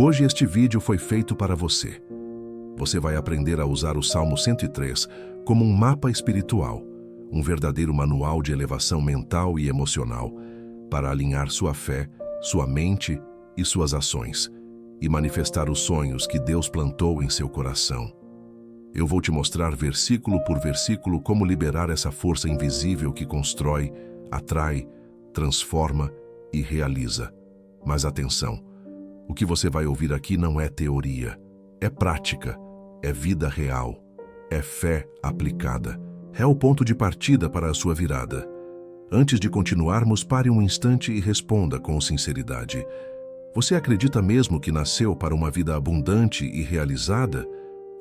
Hoje este vídeo foi feito para você. Você vai aprender a usar o Salmo 103 como um mapa espiritual, um verdadeiro manual de elevação mental e emocional para alinhar sua fé, sua mente e suas ações e manifestar os sonhos que Deus plantou em seu coração. Eu vou te mostrar versículo por versículo como liberar essa força invisível que constrói, atrai, transforma e realiza. Mas atenção, o que você vai ouvir aqui não é teoria, é prática, é vida real, é fé aplicada. É o ponto de partida para a sua virada. Antes de continuarmos, pare um instante e responda com sinceridade. Você acredita mesmo que nasceu para uma vida abundante e realizada?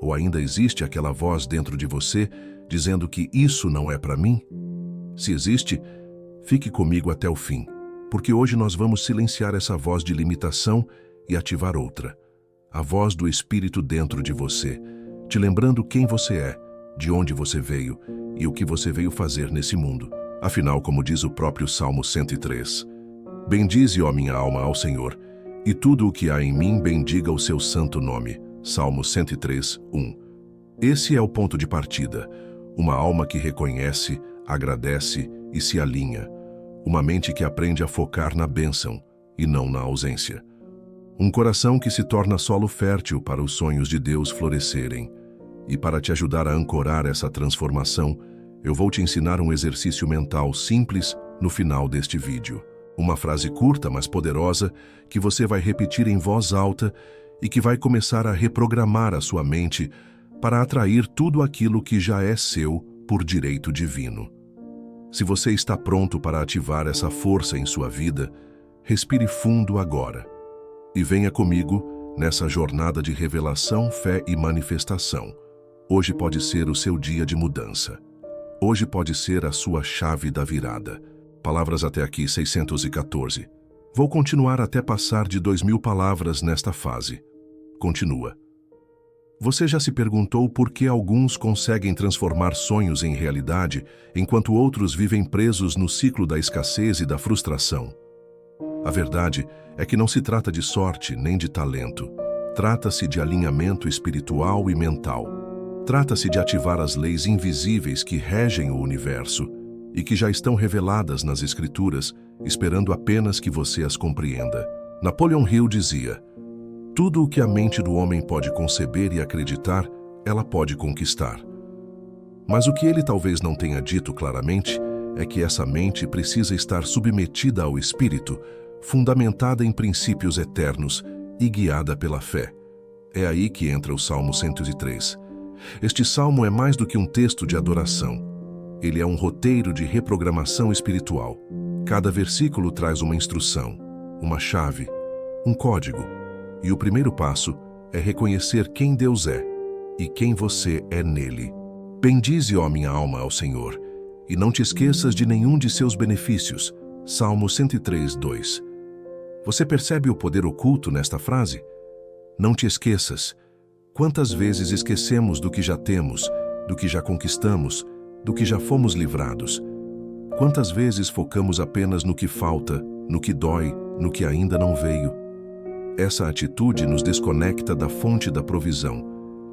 Ou ainda existe aquela voz dentro de você dizendo que isso não é para mim? Se existe, fique comigo até o fim, porque hoje nós vamos silenciar essa voz de limitação e ativar outra. A voz do Espírito dentro de você, te lembrando quem você é, de onde você veio e o que você veio fazer nesse mundo. Afinal, como diz o próprio Salmo 103, bendize, ó minha alma, ao Senhor, e tudo o que há em mim bendiga o seu santo nome. Salmo 103, 1. Esse é o ponto de partida. Uma alma que reconhece, agradece e se alinha. Uma mente que aprende a focar na bênção e não na ausência. Um coração que se torna solo fértil para os sonhos de Deus florescerem. E para te ajudar a ancorar essa transformação, eu vou te ensinar um exercício mental simples no final deste vídeo. Uma frase curta, mas poderosa, que você vai repetir em voz alta e que vai começar a reprogramar a sua mente para atrair tudo aquilo que já é seu por direito divino. Se você está pronto para ativar essa força em sua vida, respire fundo agora e venha comigo nessa jornada de revelação, fé e manifestação. Hoje pode ser o seu dia de mudança. Hoje pode ser a sua chave da virada. Palavras até aqui 614. Vou continuar até passar de 2000 palavras nesta fase. Continua. Você já se perguntou por que alguns conseguem transformar sonhos em realidade, enquanto outros vivem presos no ciclo da escassez e da frustração? A verdade é que não se trata de sorte nem de talento. Trata-se de alinhamento espiritual e mental. Trata-se de ativar as leis invisíveis que regem o universo e que já estão reveladas nas Escrituras, esperando apenas que você as compreenda. Napoleon Hill dizia: tudo o que a mente do homem pode conceber e acreditar, ela pode conquistar. Mas o que ele talvez não tenha dito claramente é que essa mente precisa estar submetida ao Espírito, fundamentada em princípios eternos e guiada pela fé. É aí que entra o Salmo 103. Este salmo é mais do que um texto de adoração. Ele é um roteiro de reprogramação espiritual. Cada versículo traz uma instrução, uma chave, um código. E o primeiro passo é reconhecer quem Deus é e quem você é nele. Bendize, ó minha alma, ao Senhor, e não te esqueças de nenhum de seus benefícios. Salmo 103, 2. Você percebe o poder oculto nesta frase? Não te esqueças. Quantas vezes esquecemos do que já temos, do que já conquistamos, do que já fomos livrados? Quantas vezes focamos apenas no que falta, no que dói, no que ainda não veio? Essa atitude nos desconecta da fonte da provisão,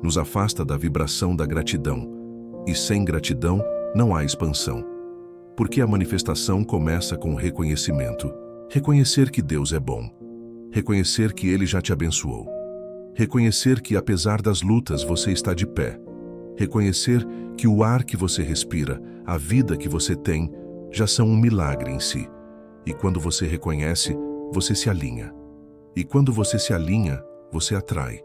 nos afasta da vibração da gratidão. E sem gratidão não há expansão. Porque a manifestação começa com o reconhecimento. Reconhecer que Deus é bom. Reconhecer que Ele já te abençoou. Reconhecer que, apesar das lutas, você está de pé. Reconhecer que o ar que você respira, a vida que você tem, já são um milagre em si. E quando você reconhece, você se alinha. E quando você se alinha, você atrai.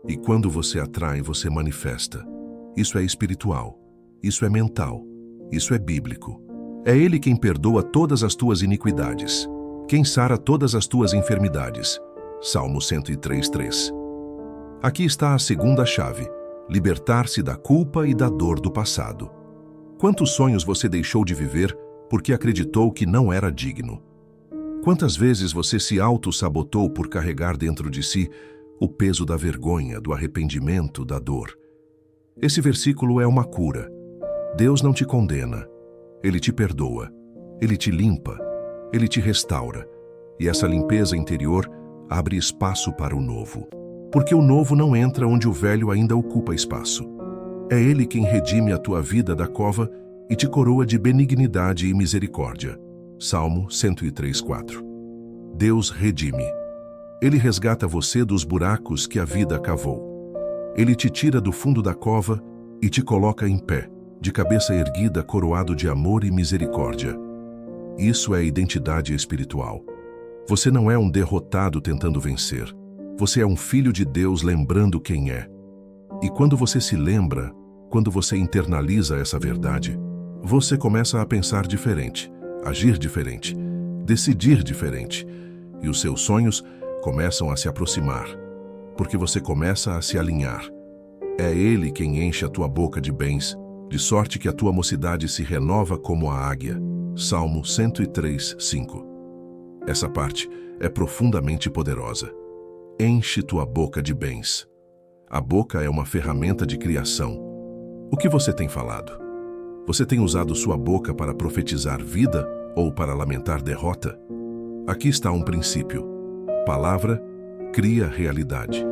E quando você atrai, você manifesta. Isso é espiritual. Isso é mental. Isso é bíblico. É Ele quem perdoa todas as tuas iniquidades. Quem sara todas as tuas enfermidades. Salmo 103, 3. Aqui está a segunda chave: libertar-se da culpa e da dor do passado. Quantos sonhos você deixou de viver porque acreditou que não era digno? Quantas vezes você se auto-sabotou por carregar dentro de si o peso da vergonha, do arrependimento, da dor? Esse versículo é uma cura. Deus não te condena. Ele te perdoa. Ele te limpa. Ele te restaura. E essa limpeza interior abre espaço para o novo. Porque o novo não entra onde o velho ainda ocupa espaço. É ele quem redime a tua vida da cova e te coroa de benignidade e misericórdia. Salmo 103:4. Deus redime. Ele resgata você dos buracos que a vida cavou. Ele te tira do fundo da cova e te coloca em pé, de cabeça erguida, coroado de amor e misericórdia. Isso é identidade espiritual. Você não é um derrotado tentando vencer. Você é um filho de Deus lembrando quem é. E quando você se lembra, quando você internaliza essa verdade, você começa a pensar diferente, agir diferente, decidir diferente, e os seus sonhos começam a se aproximar, porque você começa a se alinhar. É Ele quem enche a tua boca de bens, de sorte que a tua mocidade se renova como a águia. Salmo 103:5. Essa parte é profundamente poderosa. Enche tua boca de bens. A boca é uma ferramenta de criação. O que você tem falado? Você tem usado sua boca para profetizar vida ou para lamentar derrota? Aqui está um princípio. Palavra cria realidade.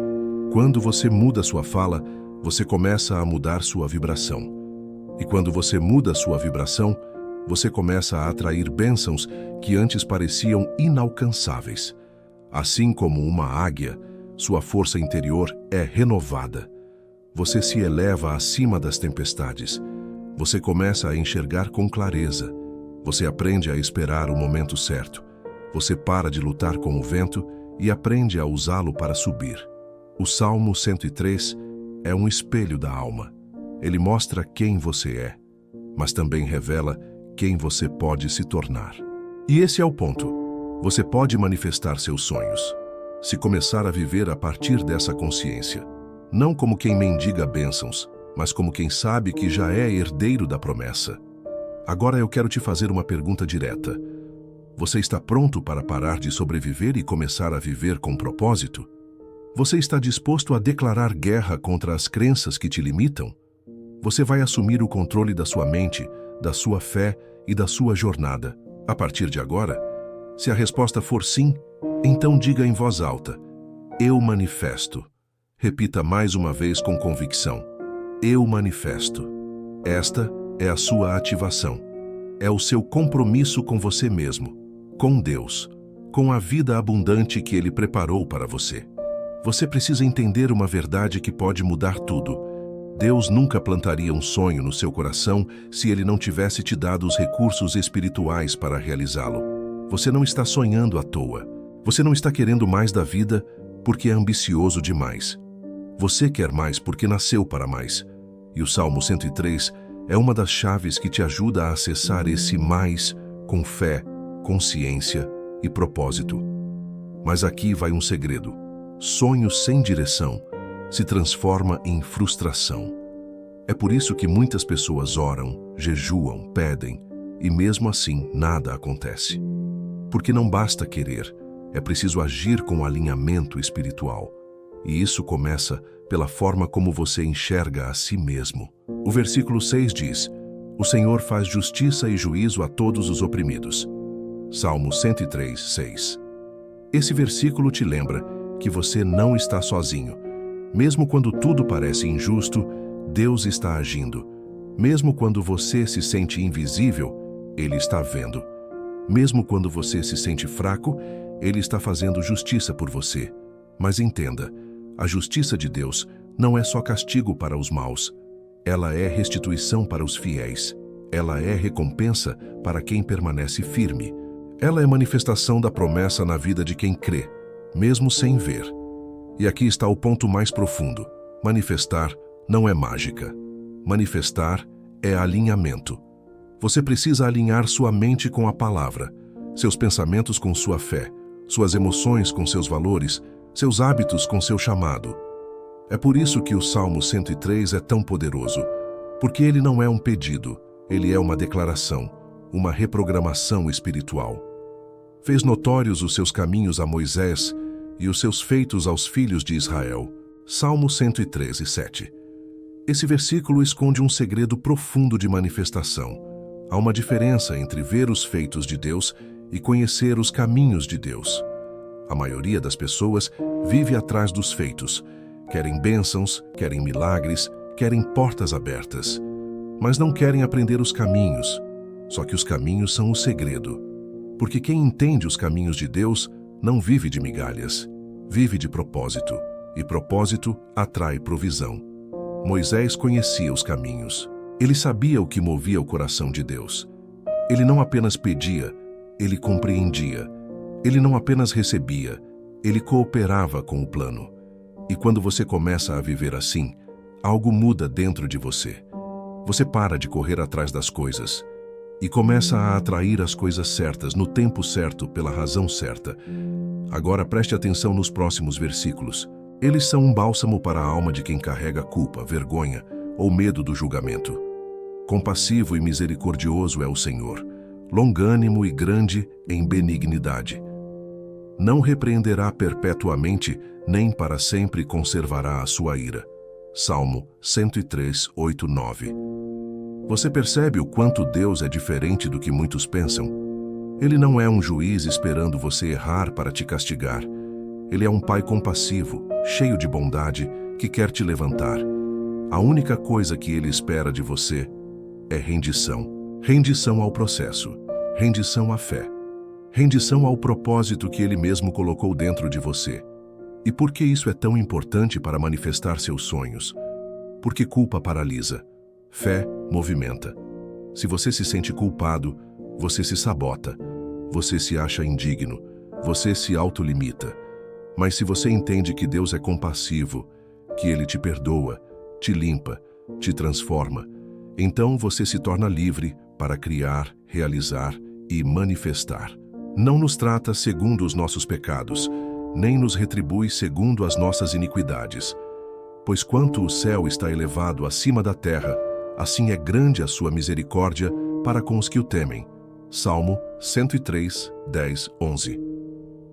Quando você muda sua fala, você começa a mudar sua vibração. E quando você muda sua vibração, você começa a atrair bênçãos que antes pareciam inalcançáveis. Assim como uma águia, sua força interior é renovada. Você se eleva acima das tempestades. Você começa a enxergar com clareza. Você aprende a esperar o momento certo. Você para de lutar com o vento e aprende a usá-lo para subir. O Salmo 103 é um espelho da alma. Ele mostra quem você é, mas também revela quem você pode se tornar. E esse é o ponto. Você pode manifestar seus sonhos, se começar a viver a partir dessa consciência. Não como quem mendiga bênçãos, mas como quem sabe que já é herdeiro da promessa. Agora eu quero te fazer uma pergunta direta. Você está pronto para parar de sobreviver e começar a viver com propósito? Você está disposto a declarar guerra contra as crenças que te limitam? Você vai assumir o controle da sua mente, da sua fé e da sua jornada. A partir de agora, se a resposta for sim, então diga em voz alta: eu manifesto. Repita mais uma vez com convicção: eu manifesto. Esta é a sua ativação. É o seu compromisso com você mesmo, com Deus, com a vida abundante que Ele preparou para você. Você precisa entender uma verdade que pode mudar tudo. Deus nunca plantaria um sonho no seu coração se Ele não tivesse te dado os recursos espirituais para realizá-lo. Você não está sonhando à toa. Você não está querendo mais da vida porque é ambicioso demais. Você quer mais porque nasceu para mais. E o Salmo 103 é uma das chaves que te ajuda a acessar esse mais com fé, consciência e propósito. Mas aqui vai um segredo. Sonho sem direção se transforma em frustração. É por isso que muitas pessoas oram, jejuam, pedem, e mesmo assim nada acontece. Porque não basta querer, é preciso agir com alinhamento espiritual. E isso começa pela forma como você enxerga a si mesmo. O versículo 6 diz: o Senhor faz justiça e juízo a todos os oprimidos. Salmo 103:6. Esse versículo te lembra que você não está sozinho. Mesmo quando tudo parece injusto, Deus está agindo. Mesmo quando você se sente invisível, Ele está vendo. Mesmo quando você se sente fraco, Ele está fazendo justiça por você. Mas entenda, a justiça de Deus não é só castigo para os maus. Ela é restituição para os fiéis. Ela é recompensa para quem permanece firme. Ela é manifestação da promessa na vida de quem crê, mesmo sem ver. E aqui está o ponto mais profundo. Manifestar não é mágica. Manifestar é alinhamento. Você precisa alinhar sua mente com a palavra, seus pensamentos com sua fé, suas emoções com seus valores, seus hábitos com seu chamado. É por isso que o Salmo 103 é tão poderoso, porque ele não é um pedido, ele é uma declaração, uma reprogramação espiritual. Fez notórios os seus caminhos a Moisés e os seus feitos aos filhos de Israel. Salmo 113:7. Esse versículo esconde um segredo profundo de manifestação. Há uma diferença entre ver os feitos de Deus e conhecer os caminhos de Deus. A maioria das pessoas vive atrás dos feitos. Querem bênçãos, querem milagres, querem portas abertas. Mas não querem aprender os caminhos. Só que os caminhos são o segredo. Porque quem entende os caminhos de Deus não vive de migalhas, vive de propósito. E propósito atrai provisão. Moisés conhecia os caminhos. Ele sabia o que movia o coração de Deus. Ele não apenas pedia, ele compreendia. Ele não apenas recebia, ele cooperava com o plano. E quando você começa a viver assim, algo muda dentro de você. Você para de correr atrás das coisas e começa a atrair as coisas certas no tempo certo, pela razão certa. Agora preste atenção nos próximos versículos. Eles são um bálsamo para a alma de quem carrega culpa, vergonha ou medo do julgamento. Compassivo e misericordioso é o Senhor, longânimo e grande em benignidade. Não repreenderá perpetuamente, nem para sempre conservará a sua ira. Salmo 103, 8, 9. Você percebe o quanto Deus é diferente do que muitos pensam? Ele não é um juiz esperando você errar para te castigar. Ele é um pai compassivo, cheio de bondade, que quer te levantar. A única coisa que ele espera de você é rendição. Rendição ao processo. Rendição à fé. Rendição ao propósito que ele mesmo colocou dentro de você. E por que isso é tão importante para manifestar seus sonhos? Porque culpa paralisa. Fé movimenta. Se você se sente culpado, você se sabota. Você se acha indigno. Você se autolimita. Mas se você entende que Deus é compassivo, que Ele te perdoa, te limpa, te transforma, então você se torna livre para criar, realizar e manifestar. Não nos trata segundo os nossos pecados, nem nos retribui segundo as nossas iniquidades. Pois quanto o céu está elevado acima da terra, assim é grande a sua misericórdia para com os que o temem. Salmo 103, 10, 11.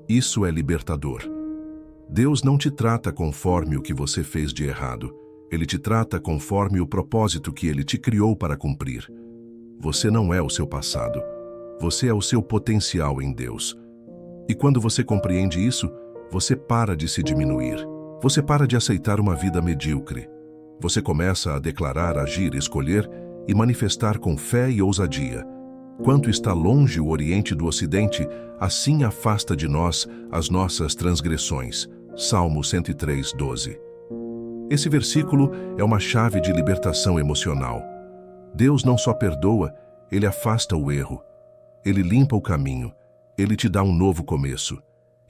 Isso é libertador. Deus não te trata conforme o que você fez de errado. Ele te trata conforme o propósito que Ele te criou para cumprir. Você não é o seu passado. Você é o seu potencial em Deus. E quando você compreende isso, você para de se diminuir. Você para de aceitar uma vida medíocre. Você começa a declarar, agir, escolher e manifestar com fé e ousadia. Quanto está longe o Oriente do Ocidente, assim afasta de nós as nossas transgressões. Salmo 103, 12. Esse versículo é uma chave de libertação emocional. Deus não só perdoa, Ele afasta o erro. Ele limpa o caminho. Ele te dá um novo começo.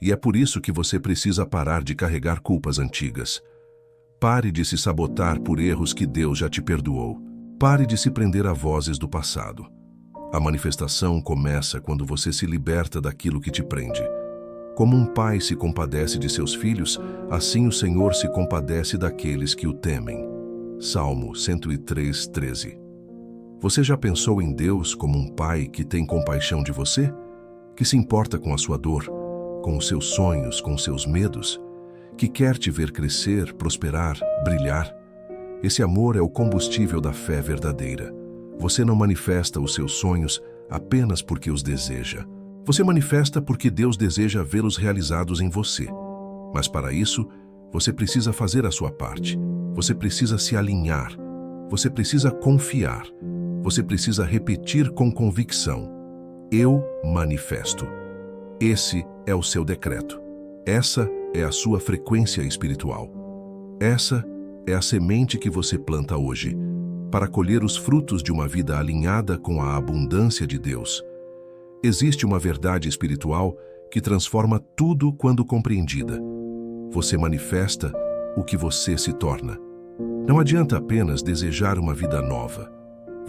E é por isso que você precisa parar de carregar culpas antigas. Pare de se sabotar por erros que Deus já te perdoou. Pare de se prender a vozes do passado. A manifestação começa quando você se liberta daquilo que te prende. Como um pai se compadece de seus filhos, assim o Senhor se compadece daqueles que o temem. Salmo 103, 13. Você já pensou em Deus como um pai que tem compaixão de você? Que se importa com a sua dor, com os seus sonhos, com os seus medos? Que quer te ver crescer, prosperar, brilhar? Esse amor é o combustível da fé verdadeira. Você não manifesta os seus sonhos apenas porque os deseja. Você manifesta porque Deus deseja vê-los realizados em você. Mas para isso, você precisa fazer a sua parte. Você precisa se alinhar. Você precisa confiar. Você precisa repetir com convicção: eu manifesto. Esse é o seu decreto. Essa é a sua frequência espiritual. Essa é a semente que você planta hoje, para colher os frutos de uma vida alinhada com a abundância de Deus. Existe uma verdade espiritual que transforma tudo quando compreendida. Você manifesta o que você se torna. Não adianta apenas desejar uma vida nova.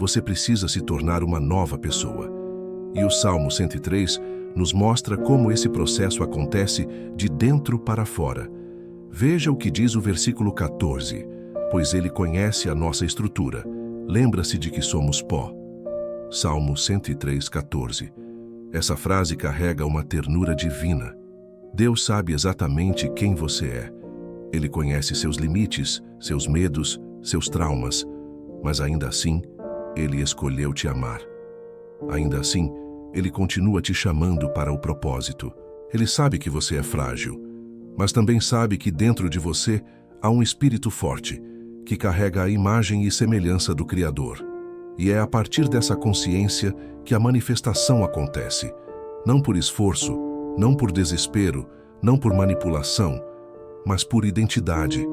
Você precisa se tornar uma nova pessoa. E o Salmo 103 nos mostra como esse processo acontece de dentro para fora. Veja o que diz o versículo 14. Pois Ele conhece a nossa estrutura. Lembra-se de que somos pó. Salmo 103, 14. Essa frase carrega uma ternura divina. Deus sabe exatamente quem você é. Ele conhece seus limites, seus medos, seus traumas, mas ainda assim, Ele escolheu te amar. Ainda assim, Ele continua te chamando para o propósito. Ele sabe que você é frágil, mas também sabe que dentro de você há um espírito forte, que carrega a imagem e semelhança do Criador. E é a partir dessa consciência que a manifestação acontece. Não por esforço, não por desespero, não por manipulação, mas por identidade.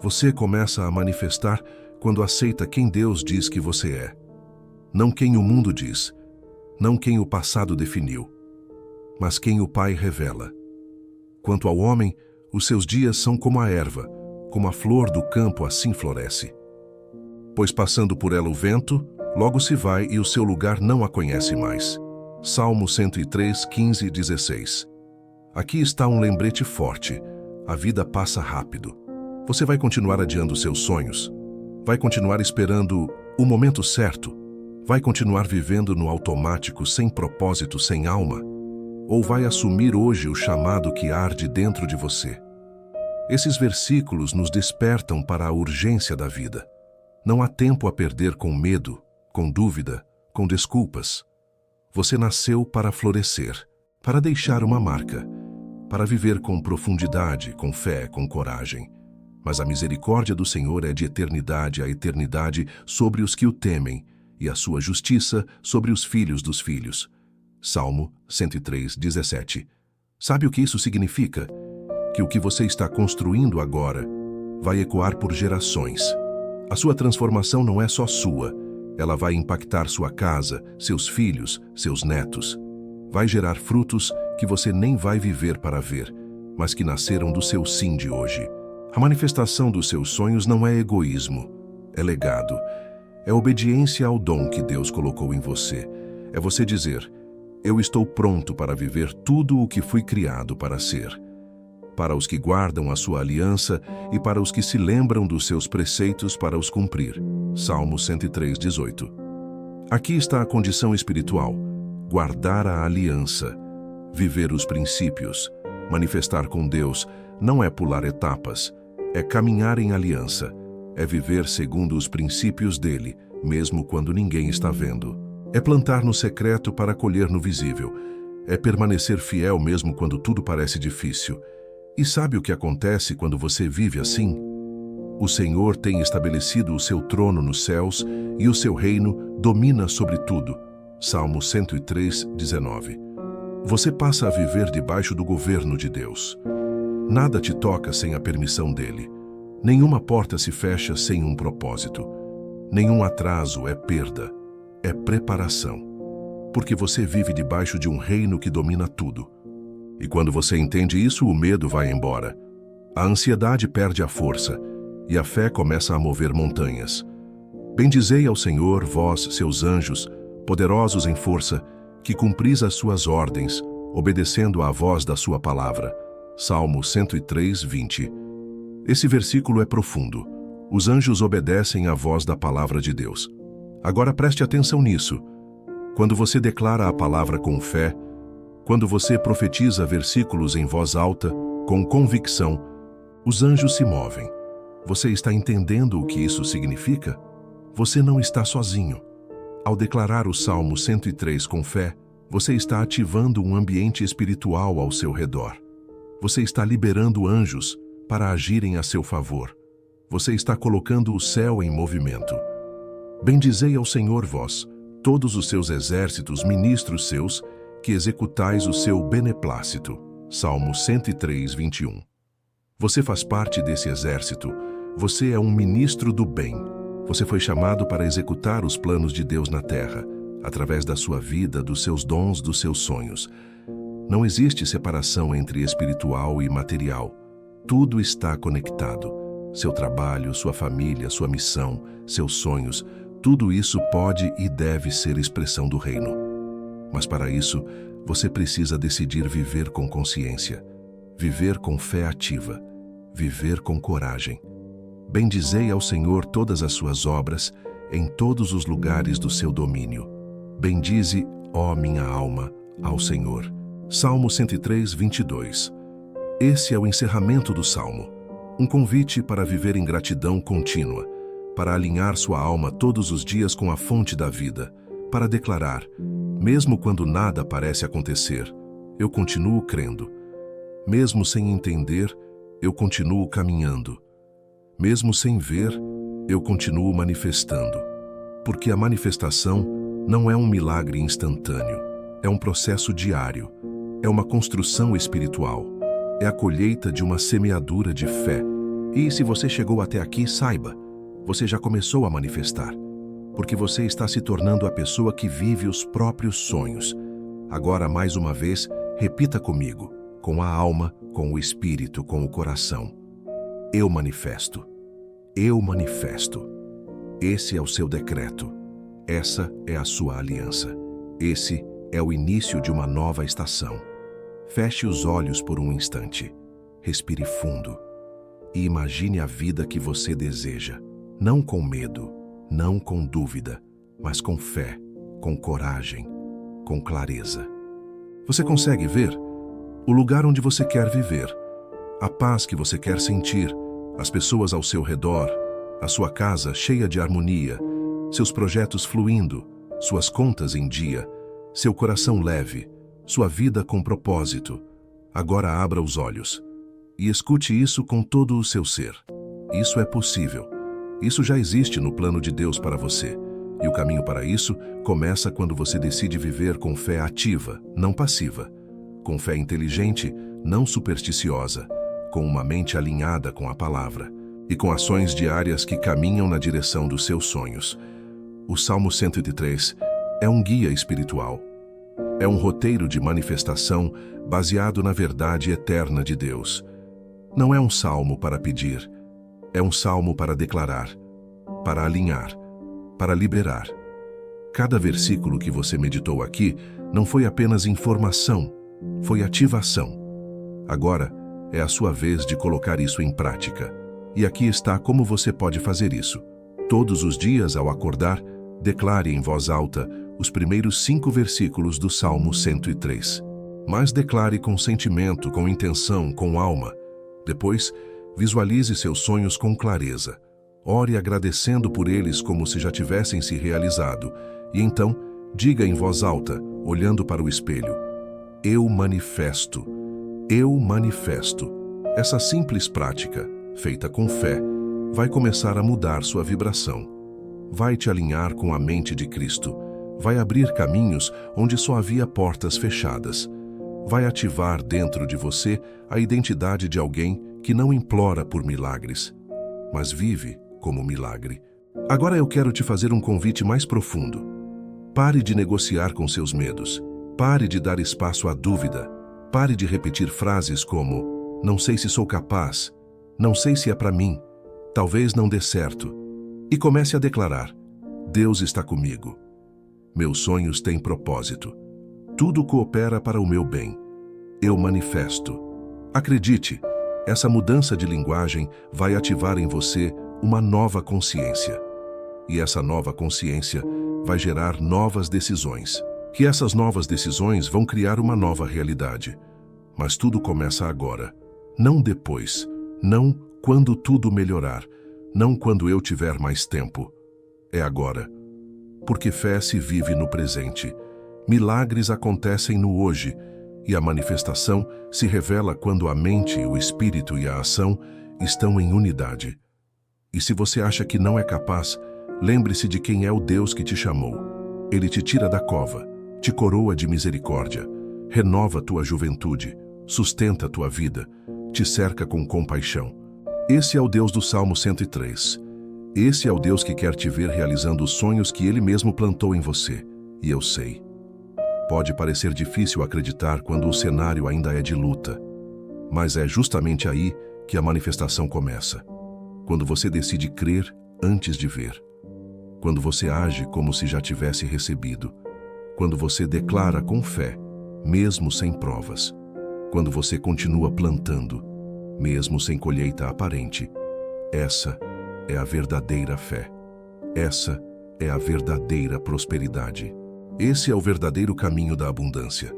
Você começa a manifestar quando aceita quem Deus diz que você é. Não quem o mundo diz, não quem o passado definiu, mas quem o Pai revela. Quanto ao homem, os seus dias são como a erva, como a flor do campo assim floresce. Pois passando por ela o vento, logo se vai e o seu lugar não a conhece mais. Salmo 103, 15 e 16. Aqui está um lembrete forte. A vida passa rápido. Você vai continuar adiando seus sonhos? Vai continuar esperando o momento certo? Vai continuar vivendo no automático, sem propósito, sem alma? Ou vai assumir hoje o chamado que arde dentro de você? Esses versículos nos despertam para a urgência da vida. Não há tempo a perder com medo, com dúvida, com desculpas. Você nasceu para florescer, para deixar uma marca, para viver com profundidade, com fé, com coragem. Mas a misericórdia do Senhor é de eternidade a eternidade sobre os que o temem, e a sua justiça sobre os filhos dos filhos. Salmo 103, 17. Sabe o que isso significa? Que o que você está construindo agora vai ecoar por gerações. A sua transformação não é só sua, ela vai impactar sua casa, seus filhos, seus netos. Vai gerar frutos que você nem vai viver para ver, mas que nasceram do seu sim de hoje. A manifestação dos seus sonhos não é egoísmo, é legado. É obediência ao dom que Deus colocou em você. É você dizer: eu estou pronto para viver tudo o que fui criado para ser. Para os que guardam a sua aliança e para os que se lembram dos seus preceitos para os cumprir. Salmo 103, 18. Aqui está a condição espiritual: guardar a aliança, viver os princípios. Manifestar com Deus não é pular etapas, é caminhar em aliança, é viver segundo os princípios dele, mesmo quando ninguém está vendo. É plantar no secreto para colher no visível, é permanecer fiel mesmo quando tudo parece difícil. E sabe o que acontece quando você vive assim? O Senhor tem estabelecido o seu trono nos céus e o seu reino domina sobre tudo. Salmo 103, 19. Você passa a viver debaixo do governo de Deus. Nada te toca sem a permissão dele. Nenhuma porta se fecha sem um propósito. Nenhum atraso é perda, é preparação. Porque você vive debaixo de um reino que domina tudo. E quando você entende isso, o medo vai embora. A ansiedade perde a força e a fé começa a mover montanhas. Bendizei ao Senhor, vós, seus anjos, poderosos em força, que cumpris as suas ordens, obedecendo à voz da sua palavra. Salmo 103, 20. Esse versículo é profundo. Os anjos obedecem à voz da palavra de Deus. Agora preste atenção nisso. Quando você declara a palavra com fé, quando você profetiza versículos em voz alta, com convicção, os anjos se movem. Você está entendendo o que isso significa? Você não está sozinho. Ao declarar o Salmo 103 com fé, você está ativando um ambiente espiritual ao seu redor. Você está liberando anjos para agirem a seu favor. Você está colocando o céu em movimento. Bendizei ao Senhor vós, todos os seus exércitos, ministros seus, que executais o seu beneplácito. Salmo 103, 21. Você faz parte desse exército. Você é um ministro do bem. Você foi chamado para executar os planos de Deus na terra, através da sua vida, dos seus dons, dos seus sonhos. Não existe separação entre espiritual e material. Tudo está conectado. Seu trabalho, sua família, sua missão, seus sonhos, tudo isso pode e deve ser expressão do reino. Mas para isso, você precisa decidir viver com consciência, viver com fé ativa, viver com coragem. Bendizei ao Senhor todas as suas obras, em todos os lugares do seu domínio. Bendize, ó minha alma, ao Senhor. Salmo 103, 22. Esse é o encerramento do Salmo. Um convite para viver em gratidão contínua, para alinhar sua alma todos os dias com a fonte da vida, para declarar: mesmo quando nada parece acontecer, eu continuo crendo. Mesmo sem entender, eu continuo caminhando. Mesmo sem ver, eu continuo manifestando. Porque a manifestação não é um milagre instantâneo, é um processo diário, é uma construção espiritual, é a colheita de uma semeadura de fé. E se você chegou até aqui, saiba, você já começou a manifestar, porque você está se tornando a pessoa que vive os próprios sonhos. Agora, mais uma vez, repita comigo, com a alma, com o espírito, com o coração. Eu manifesto. Eu manifesto. Esse é o seu decreto. Essa é a sua aliança. Esse é o início de uma nova estação. Feche os olhos por um instante. Respire fundo. E imagine a vida que você deseja. Não com medo, não com dúvida, mas com fé, com coragem, com clareza. Você consegue ver o lugar onde você quer viver, a paz que você quer sentir, as pessoas ao seu redor, a sua casa cheia de harmonia, seus projetos fluindo, suas contas em dia, seu coração leve, sua vida com propósito. Agora abra os olhos e escute isso com todo o seu ser. Isso é possível. Isso já existe no plano de Deus para você. E o caminho para isso começa quando você decide viver com fé ativa, não passiva. Com fé inteligente, não supersticiosa. Com uma mente alinhada com a palavra. E com ações diárias que caminham na direção dos seus sonhos. O Salmo 103 é um guia espiritual. É um roteiro de manifestação baseado na verdade eterna de Deus. Não é um salmo para pedir. É um salmo para declarar, para alinhar, para liberar. Cada versículo que você meditou aqui não foi apenas informação, foi ativação. Agora é a sua vez de colocar isso em prática. E aqui está como você pode fazer isso. Todos os dias, ao acordar, declare em voz alta os primeiros 5 versículos do Salmo 103. Mas declare com sentimento, com intenção, com alma. Depois, visualize seus sonhos com clareza. Ore agradecendo por eles como se já tivessem se realizado. E então, diga em voz alta, olhando para o espelho: eu manifesto. Eu manifesto. Essa simples prática, feita com fé, vai começar a mudar sua vibração. Vai te alinhar com a mente de Cristo. Vai abrir caminhos onde só havia portas fechadas. Vai ativar dentro de você a identidade de alguém que não implora por milagres, mas vive como milagre. Agora eu quero te fazer um convite mais profundo. Pare de negociar com seus medos. Pare de dar espaço à dúvida. Pare de repetir frases como: não sei se sou capaz, não sei se é para mim, talvez não dê certo. E comece a declarar: Deus está comigo. Meus sonhos têm propósito. Tudo coopera para o meu bem. Eu manifesto. Acredite, essa mudança de linguagem vai ativar em você uma nova consciência. E essa nova consciência vai gerar novas decisões. Que essas novas decisões vão criar uma nova realidade. Mas tudo começa agora. Não depois. Não quando tudo melhorar. Não quando eu tiver mais tempo. É agora. Porque fé se vive no presente. Milagres acontecem no hoje. E a manifestação se revela quando a mente, o espírito e a ação estão em unidade. E se você acha que não é capaz, lembre-se de quem é o Deus que te chamou. Ele te tira da cova, te coroa de misericórdia, renova tua juventude, sustenta tua vida, te cerca com compaixão. Esse é o Deus do Salmo 103. Esse é o Deus que quer te ver realizando os sonhos que Ele mesmo plantou em você. E eu sei. Pode parecer difícil acreditar quando o cenário ainda é de luta, mas é justamente aí que a manifestação começa. Quando você decide crer antes de ver. Quando você age como se já tivesse recebido. Quando você declara com fé, mesmo sem provas. Quando você continua plantando, mesmo sem colheita aparente. Essa é a verdadeira fé. Essa é a verdadeira prosperidade. Esse é o verdadeiro caminho da abundância.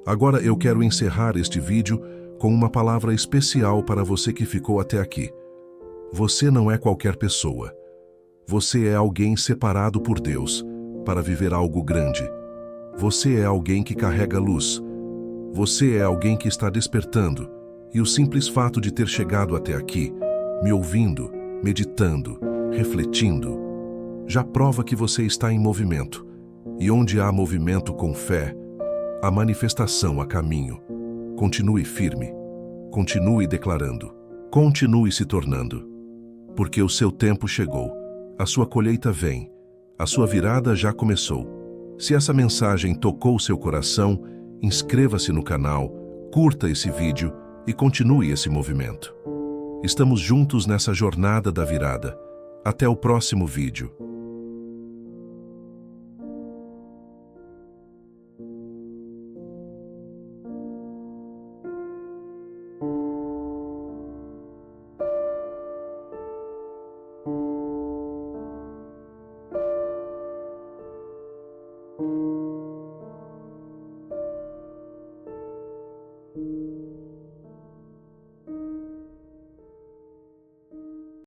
Agora eu quero encerrar este vídeo com uma palavra especial para você que ficou até aqui. Você não é qualquer pessoa. Você é alguém separado por Deus para viver algo grande. Você é alguém que carrega luz. Você é alguém que está despertando, e o simples fato de ter chegado até aqui, me ouvindo, meditando, refletindo, já prova que você está em movimento. E onde há movimento com fé, há manifestação a caminho. Continue firme, continue declarando, continue se tornando. Porque o seu tempo chegou, a sua colheita vem, a sua virada já começou. Se essa mensagem tocou seu coração, inscreva-se no canal, curta esse vídeo e continue esse movimento. Estamos juntos nessa jornada da virada. Até o próximo vídeo.